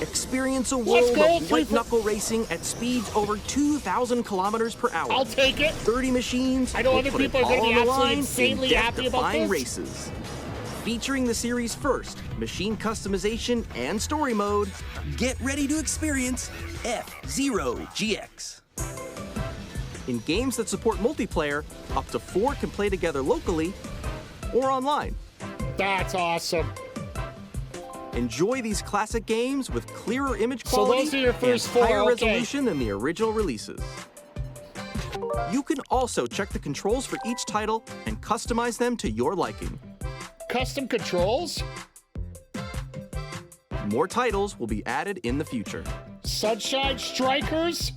Experience a world of white-knuckle racing at speeds over 2,000 kilometers per hour. I'll take it. 30 machines. I know other put it people are going to all be on the absolutely line insanely in happy about death-defying this. races. Featuring the series' first machine customization and story mode, get ready to experience F-Zero GX. In games that support multiplayer, up to 4 can play together locally or online. That's awesome. Enjoy these classic games with clearer image quality So those are your first and 4, higher okay. resolution than the original releases. You can also check the controls for each title and customize them to your liking. Custom controls? More titles will be added in the future. Sunshine Strikers?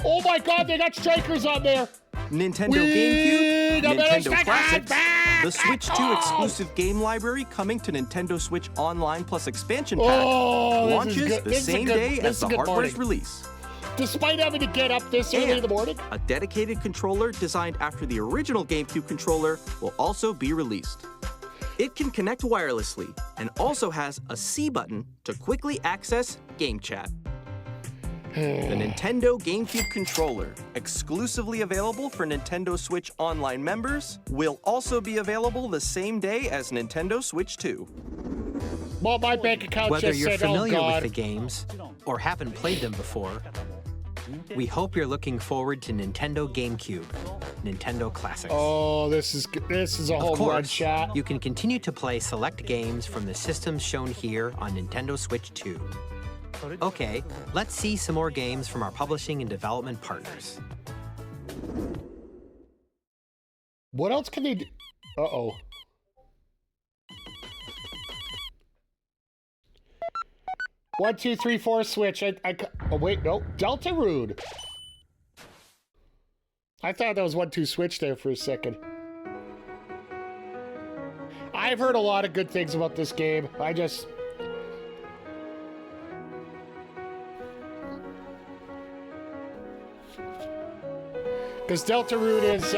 Oh my God, they got Strikers on there. Nintendo We GameCube, got better Nintendo Strikers Classics, back. the Switch 2 Oh. exclusive game library coming to Nintendo Switch Online Plus Expansion Pack Oh, this is launches good. the This is a same good- day this as is the a good hardware's morning. release. Despite having to get up this early in the morning. A dedicated controller designed after the original GameCube controller will also be released. It can connect wirelessly and also has a C button to quickly access Game Chat. The Nintendo GameCube controller, exclusively available for Nintendo Switch Online members, will also be available the same day as Nintendo Switch 2. Well, my bank account Whether just you're said, familiar oh, with God. the games or haven't played them before, we hope you're looking forward to Nintendo GameCube, Nintendo Classics. Oh, this is a whole run shot. You can continue to play select games from the systems shown here on Nintendo Switch 2. Okay, let's see some more games from our publishing and development partners. What else can they do? Uh-oh. One, two, three, four, switch. Oh, wait, no. Deltarune. I thought that was 1, 2, switch there for a second. I've heard a lot of good things about this game. Because Deltarune is,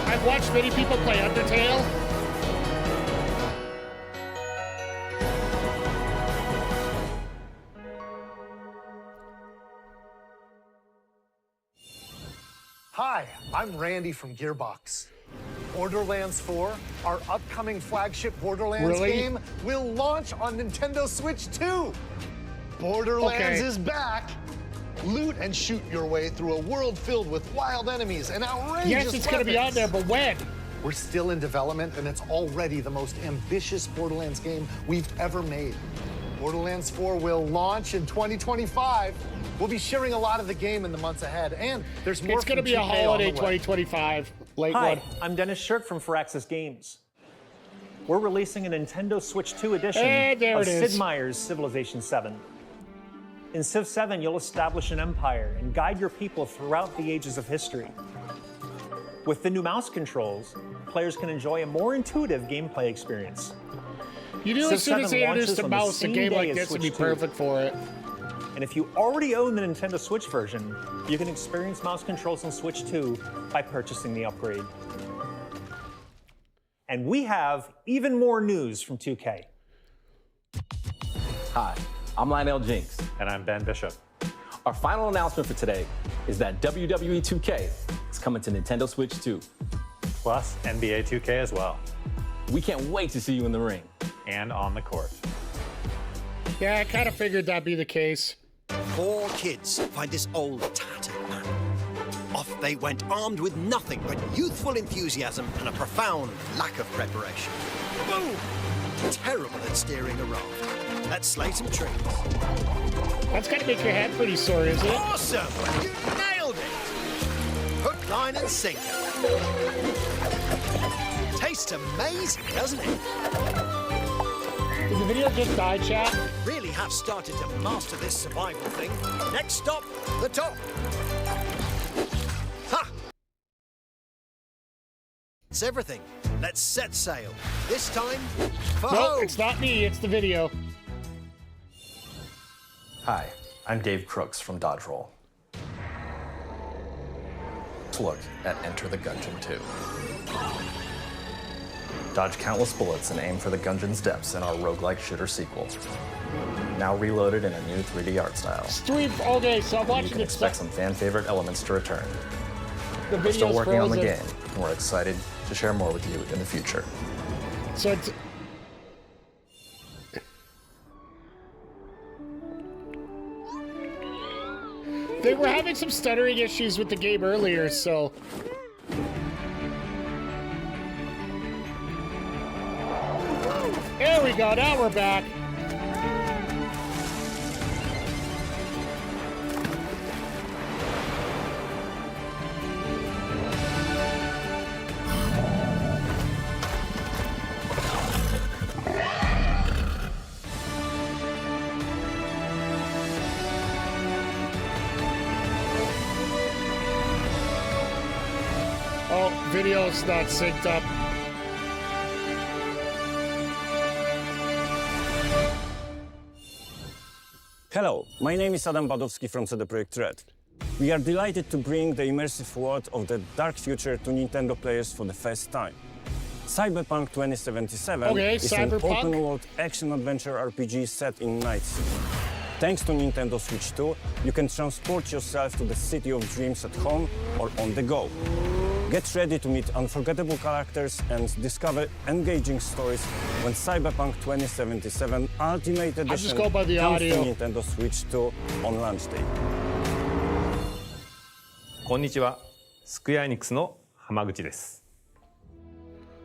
I've watched many people play Undertale. Hi, I'm Randy from Gearbox. Borderlands 4, our upcoming flagship Borderlands game, will launch on Nintendo Switch 2. Borderlands is back. Loot and shoot your way through a world filled with wild enemies and outrageous Yes, it's going to be on there, but when? We're still in development, and it's already the most ambitious Borderlands game we've ever made. Borderlands 4 will launch in 2025. We'll be sharing a lot of the game in the months ahead, and there's more. It's going to be a holiday 2025, late Hi, one. I'm Dennis Shirk from Firaxis Games. We're releasing a Nintendo Switch 2 edition there of it is. Sid Meier's Civilization 7. In Civ 7, you'll establish an empire and guide your people throughout the ages of history. With the new mouse controls, players can enjoy a more intuitive gameplay experience. You knew as soon as they introduced a mouse, a game like this would be perfect for it. And if you already own the Nintendo Switch version, you can experience mouse controls on Switch 2 by purchasing the upgrade. And we have even more news from 2K. Hi, I'm Lionel Jinks. And I'm Ben Bishop. Our final announcement for today is that WWE 2K is coming to Nintendo Switch 2. Plus NBA 2K as well. We can't wait to see you in the ring. And on the court. Yeah, I kind of figured that'd be the case. 4 kids find this old tattered man. Off they went armed with nothing but youthful enthusiasm and a profound lack of preparation. Boom! Terrible at steering a raft. Let's slay some trees. That's got to make your head pretty sore, isn't it? Awesome! You nailed it! Hook, line, and sinker. Tastes amazing, doesn't it? Did the video just die, chat? Really have started to master this survival thing. Next stop, the top. Ha! It's everything. Let's set sail. This time, for No, home. it's not me, it's the video. Hi, I'm Dave Crooks from Dodge Roll. Let's look at Enter the Gungeon 2. Dodge countless bullets and aim for the Gungeon's depths in our roguelike shooter sequel. Now reloaded in a new 3D art style. Okay, so I'm watching You can expect some fan-favorite elements to return. The We're still video's working on the frozen. game, and we're excited to share more with you in the future. So it's... They were having some stuttering issues with the game earlier, so... There we go, now we're back. Oh, video's not synced up. Hello, my name is Adam Badowski from CD Projekt Red. We are delighted to bring the immersive world of the dark future to Nintendo players for the first time. Cyberpunk 2077 Okay, is Cyberpunk. an open-world action-adventure RPG set in Night City. Thanks to Nintendo Switch 2, you can transport yourself to the city of dreams at home or on the go. Get ready to meet unforgettable characters and discover engaging stories when Cyberpunk 2077 Ultimate Edition just go by the comes audio. to Nintendo Switch 2 on launch day. こんにちは、スクエアエニックスの浜口です。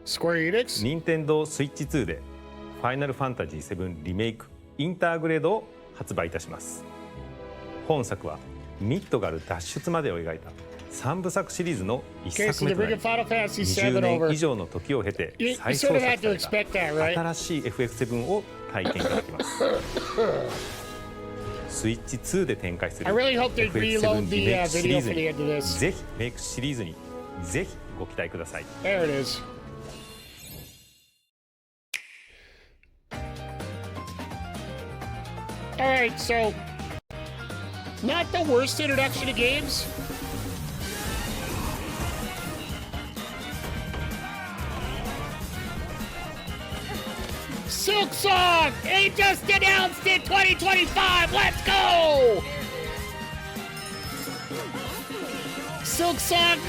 Square Enix? 任天堂スイッチ2でファイナルファンタジー7リメイクインターグレードを発売いたします。本作はミッドガル脱出までを描いた3部作シリーズの1作目となり、20年以上の時を経て再創作された新しい FF7 を体験いただきます。スイッチ2で展開する I really hope they reload FF7 the リメイクシリーズ video for the end of に this. ぜひメイクシリーズにぜひご期待ください。There it is. All right, so not the worst introduction to games. Silksong! They just announced it 2025! Let's go! Silksong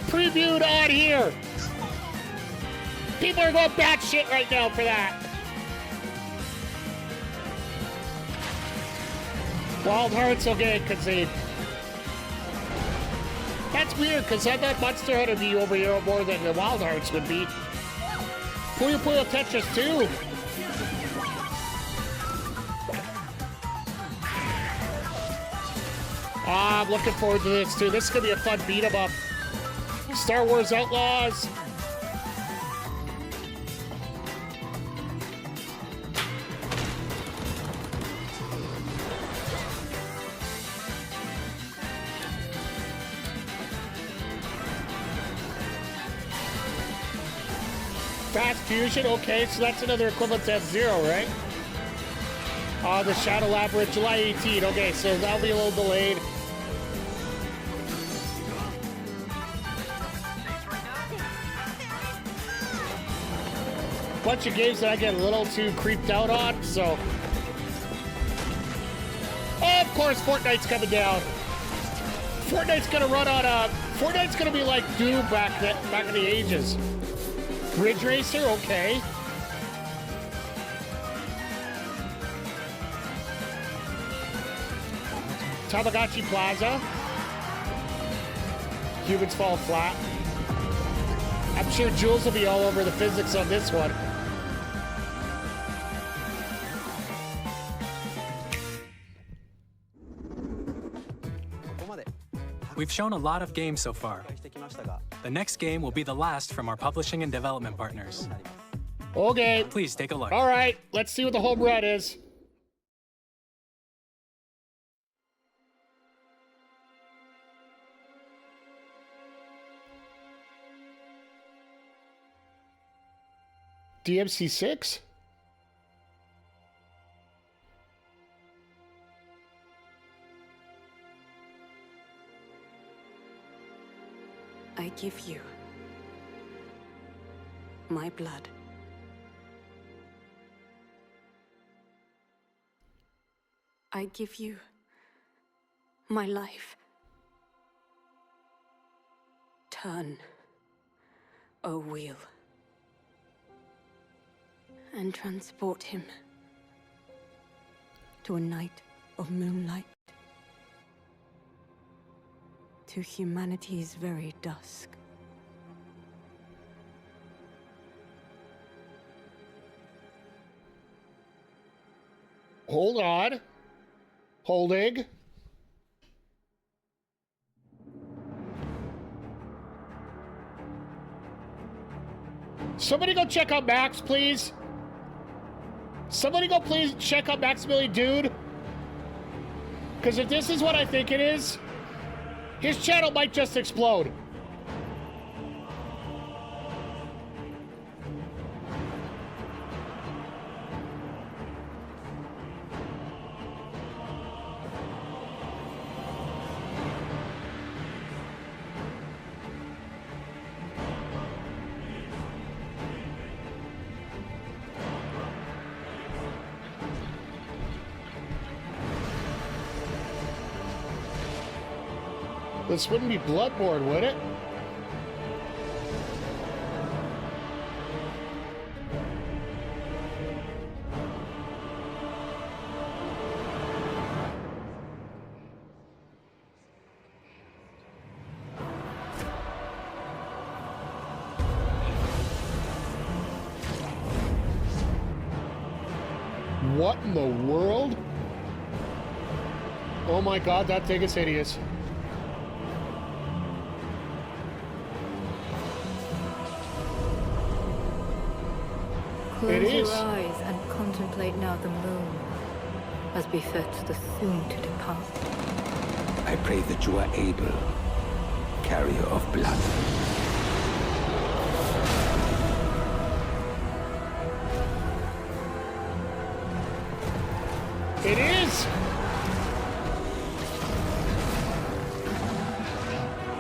previewed on here. People are going batshit right now for that. Wild Hearts, okay, because they... That's weird, because I thought Monster Hunter would be over here more than the Wild Hearts would be. Puyo Puyo Tetris 2. I'm looking forward to this, too. This is going to be a fun beat-em-up. Star Wars Outlaws. Fast Fusion, okay, so that's another equivalent to F-Zero, right? The Shadow Labyrinth, July 18, okay, so that'll be a little delayed. Bunch of games that I get a little too creeped out on, so... Oh, of course, Fortnite's coming down. Fortnite's gonna run on Fortnite's gonna be like Doom back in the ages. Ridge Racer, okay. Tamagotchi Plaza. Humans Fall Flat. I'm sure Jules will be all over the physics on this one. We've shown a lot of games so far. The next game will be the last from our publishing and development partners. Okay. Please take a look. All right, let's see what the home run is. DMC6? I give you my blood. I give you my life. Turn, O wheel, and transport him to a night of moonlight, to humanity's very dusk. Hold on. Holding. Somebody go check out Max, please. Somebody go please check out Maximilian Dude. Because if this is what I think it is, his channel might just explode. This wouldn't be Bloodborne, would it? What in the world? Oh my god, that thing is hideous. Close It is. your eyes and contemplate now the moon, as befits the soon to depart. I pray that you are able, carrier of blood. It is!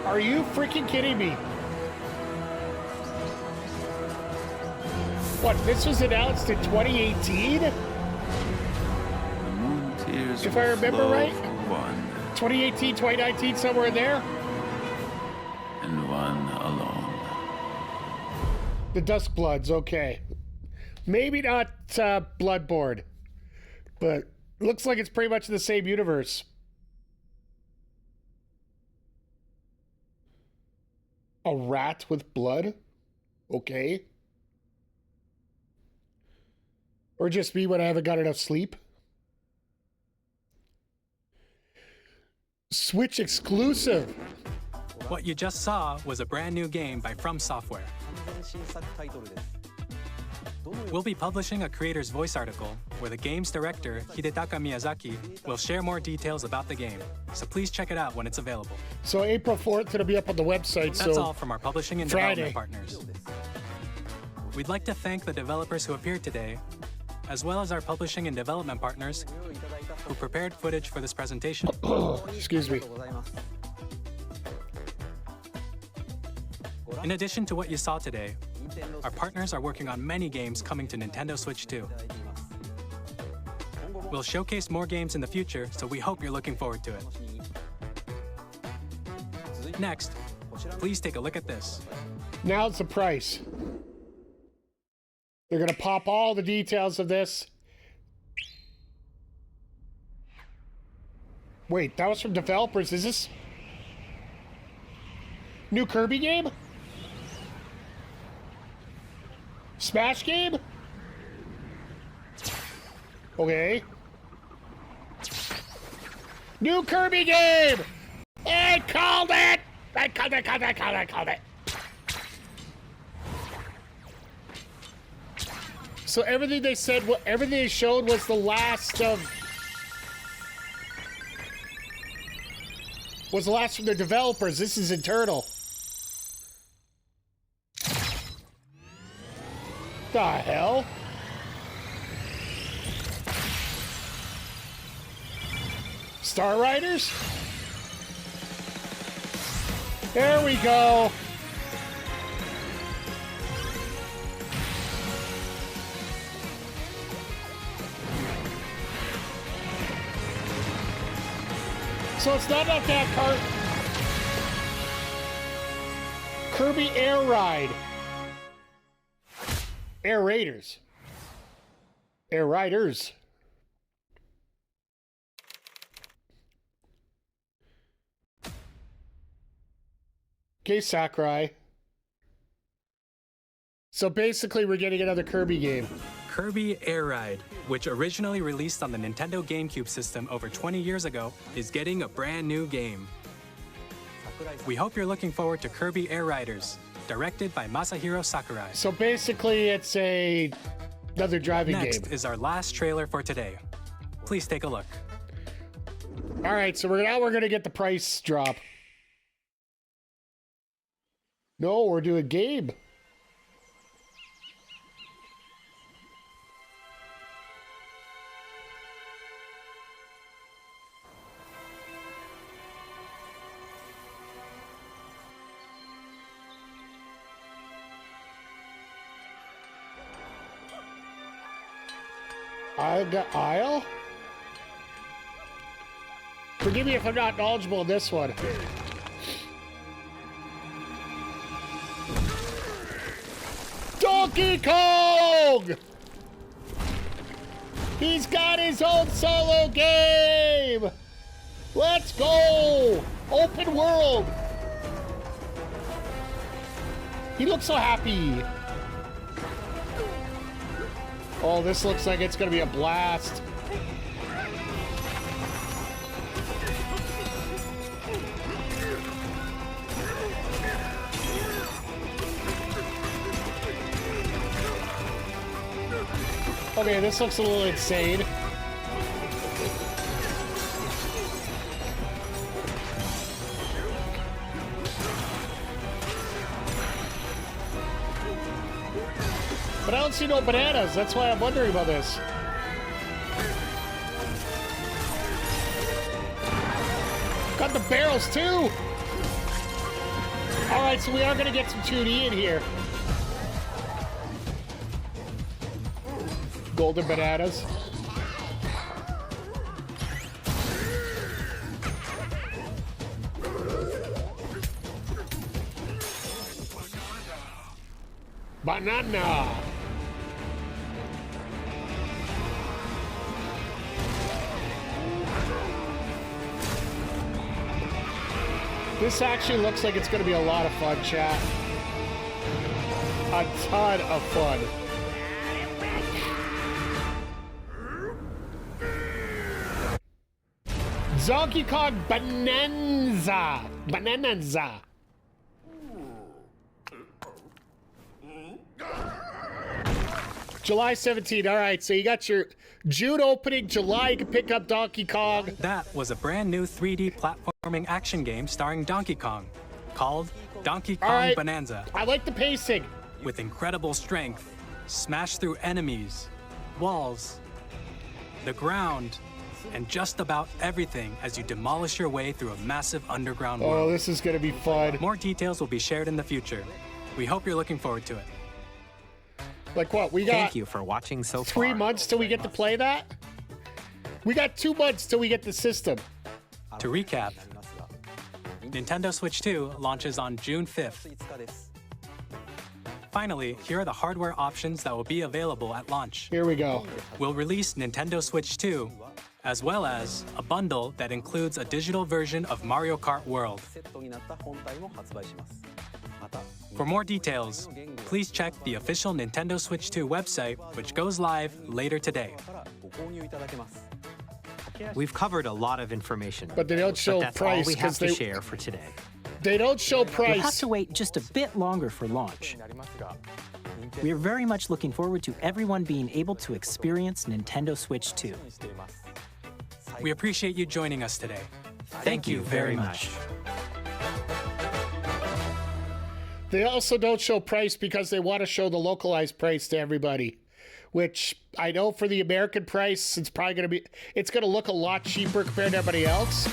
Are you freaking kidding me? What, this was announced in 2018? If I remember right? 2018, 2019, somewhere in there? And one alone. The Duskbloods, okay. Maybe not Bloodborne, but looks like it's pretty much the same universe. A rat with blood? Okay. Or just me when I haven't got enough sleep? Switch exclusive. What you just saw was a brand new game by From Software. We'll be publishing a creator's voice article where the game's director, Hidetaka Miyazaki, will share more details about the game. So please check it out when it's available. So April 4th, it'll be up on the website. That's all from our publishing and Friday. development partners. We'd like to thank the developers who appeared today, as well as our publishing and development partners who prepared footage for this presentation. Excuse me. In addition to what you saw today, our partners are working on many games coming to Nintendo Switch 2. We'll showcase more games in the future, so we hope you're looking forward to it. Next, please take a look at this. Now's the price. They're going to pop all the details of this. Wait, that was from developers. Is this new Kirby game? Smash game? Okay. New Kirby game! I called it! I called it. So everything they said, everything they showed was the last of... was the last from the developers. This is internal. The hell? Star Riders? There we go. So it's not like that Kirby Air Ride. Air Raiders. Air Riders. Okay, Sakurai. So basically we're getting another Kirby game. Kirby Air Ride, which originally released on the Nintendo GameCube system over 20 years ago, is getting a brand new game. We hope you're looking forward to Kirby Air Riders, directed by Masahiro Sakurai. So basically it's another driving game. Next is our last trailer for today. Please take a look. All right, so we're going to get the price drop. No, we're doing game. I got Isle? Forgive me if I'm not knowledgeable in this one. Donkey Kong! He's got his own solo game! Let's go! Open world! He looks so happy. Oh, this looks like it's gonna be a blast. Okay, this looks a little insane. But I don't see no bananas. That's why I'm wondering about this. Got the barrels too. All right, so we are gonna get some 2D in here. Golden bananas. Banana. This actually looks like it's going to be a lot of fun, chat. A ton of fun. Donkey Kong Bonanza. Bonanza. July 17th. All right, so you got your June opening. July, you can pick up Donkey Kong. That was a brand new 3D platforming action game starring Donkey Kong, called Donkey Kong Bonanza. I like the pacing. With incredible strength, smash through enemies, walls, the ground, and just about everything as you demolish your way through a massive underground world. Oh, this is going to be fun. More details will be shared in the future. We hope you're looking forward to it. Like what? We got Thank you for watching so far. 3 months till we get to play that? We got 2 months till we get the system. To recap, Nintendo Switch 2 launches on June 5th. Finally, here are the hardware options that will be available at launch. Here we go. We'll release Nintendo Switch 2, as well as a bundle that includes a digital version of Mario Kart World. For more details, please check the official Nintendo Switch 2 website, which goes live later today. We've covered a lot of information, but they don't show that's price all we have to they share for today. They don't show price. You'll have to wait just a bit longer for launch. We are very much looking forward to everyone being able to experience Nintendo Switch 2. We appreciate you joining us today. Thank you very much. They also don't show price because they want to show the localized price to everybody, which I know for the American price, it's probably going to be, it's going to look a lot cheaper compared to everybody else.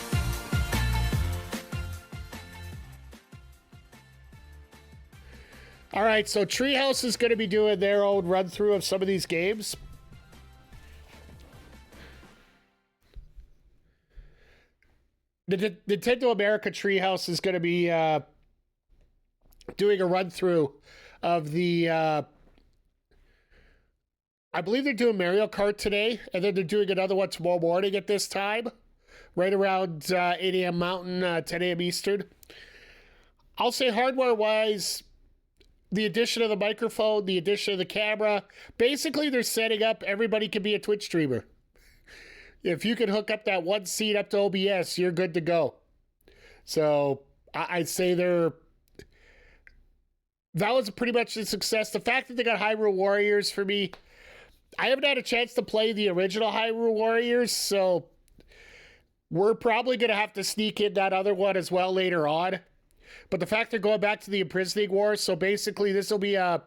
All right, so Treehouse is going to be doing their own run through of some of these games. The Nintendo America Treehouse is going to be doing a run through of the I believe they're doing Mario Kart today, and then they're doing another one tomorrow morning at this time, right around 8 a.m. Mountain, 10 a.m. Eastern. I'll say hardware-wise, the addition of the microphone, the addition of the camera, basically they're setting up everybody can be a Twitch streamer. If you can hook up that one seat up to OBS, you're good to go. So I'd say that was pretty much a success. The fact that they got Hyrule Warriors for me, I haven't had a chance to play the original Hyrule Warriors, so we're probably going to have to sneak in that other one as well later on. But the fact they're going back to the Imprisoning Wars, so basically this will be a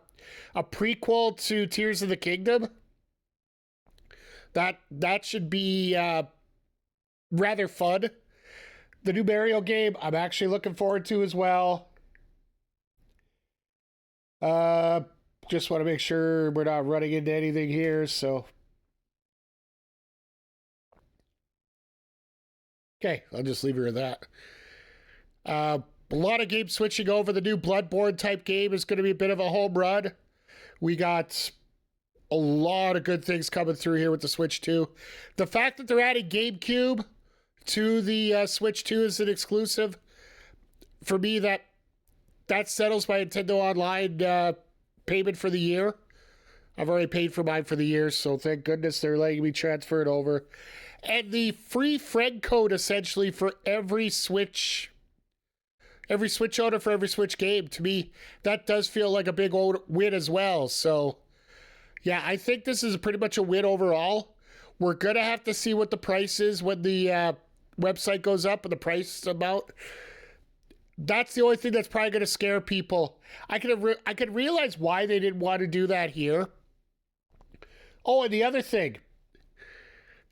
prequel to Tears of the Kingdom. That should be rather fun. The new Mario game, I'm actually looking forward to as well. Just want to make sure we're not running into anything here, so. Okay, I'll just leave her at that. A lot of games switching over. The new Bloodborne type game is going to be a bit of a home run, We got a lot of good things coming through here with the Switch 2. The fact that they're adding GameCube to the Switch 2 as an exclusive, for me, that settles my Nintendo Online payment for the year. I've already paid for mine for the year, so thank goodness they're letting me transfer it over. And the free friend code, essentially, for every Switch owner for every Switch game. To me, that does feel like a big old win as well. So, yeah, I think this is pretty much a win overall. We're going to have to see what the price is when the website goes up and the price amount. That's the only thing that's probably going to scare people. I could realize why they didn't want to do that here. Oh, and the other thing.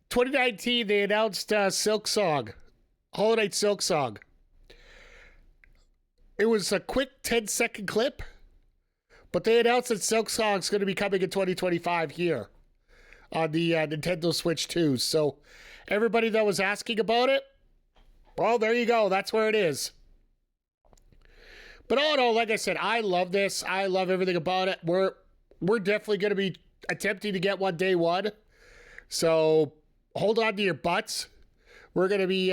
2019, they announced Silksong. Hollow Knight Silksong. It was a quick 10-second clip, but they announced that Silksong's going to be coming in 2025 here on the Nintendo Switch 2. So everybody that was asking about it, well, there you go. That's where it is. But all in all, like I said, I love this. I love everything about it. We're definitely going to be attempting to get one day one. So hold on to your butts. We're going to be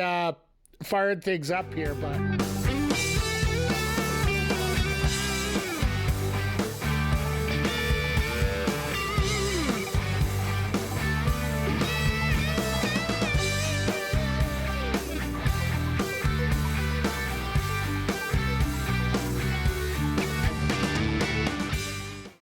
firing things up here, but...